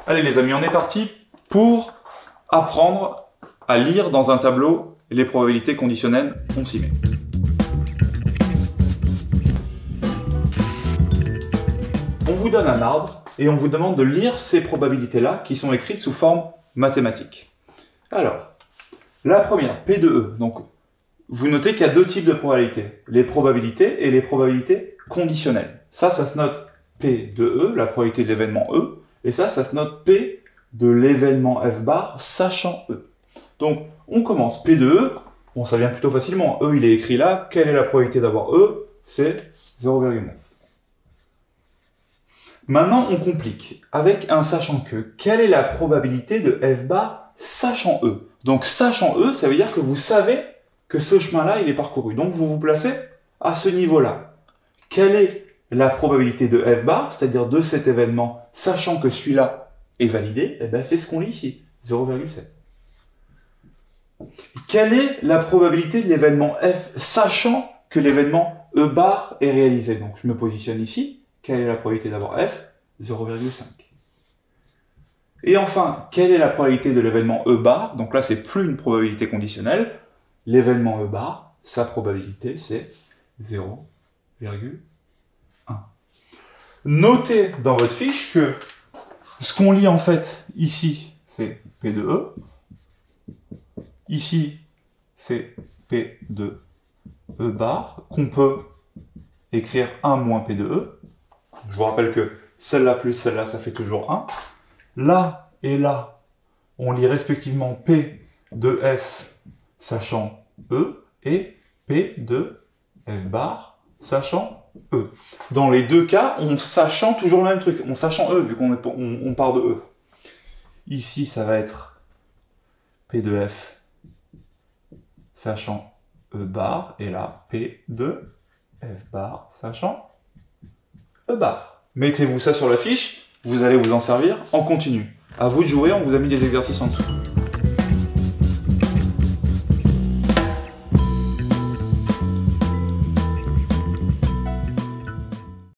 Allez les amis, on est parti pour apprendre à lire dans un tableau les probabilités conditionnelles, on s'y met. On vous donne un arbre et on vous demande de lire ces probabilités-là qui sont écrites sous forme mathématique. Alors, la première, P de E. Donc, vous notez qu'il y a deux types de probabilités. Les probabilités et les probabilités conditionnelles. Ça se note P de E, la probabilité de l'événement E. Et ça se note P de l'événement F bar, sachant E. Donc, on commence P de E. Bon, ça vient plutôt facilement. E, il est écrit là. Quelle est la probabilité d'avoir E? C'est 0,9. Maintenant, on complique avec un sachant que. Quelle est la probabilité de F bar sachant E? Donc, sachant E, ça veut dire que vous savez que ce chemin-là, il est parcouru. Donc, vous vous placez à ce niveau-là. Quelle est la probabilité de F bar, c'est-à-dire de cet événement, sachant que celui-là est validé? Eh ben, c'est ce qu'on lit ici, 0,7. Quelle est la probabilité de l'événement F, sachant que l'événement E bar est réalisé? Donc, je me positionne ici. Quelle est la probabilité d'avoir F? 0,5. Et enfin, quelle est la probabilité de l'événement E bar? Donc là, c'est plus une probabilité conditionnelle. L'événement E bar, sa probabilité, c'est 0,1. Notez dans votre fiche que ce qu'on lit en fait ici, c'est P de E. Ici, c'est P de E bar, qu'on peut écrire 1 moins P de E. Je vous rappelle que celle-là plus celle-là, ça fait toujours 1. Là et là, on lit respectivement P de F sachant E et P de F bar sachant E. Dans les deux cas, on sachant toujours le même truc. On sachant E, vu qu'on part de E. Ici, ça va être P de F sachant E bar. Et là, P de F bar sachant E bar. Mettez-vous ça sur la fiche, vous allez vous en servir en continu. À vous de jouer, on vous a mis des exercices en dessous.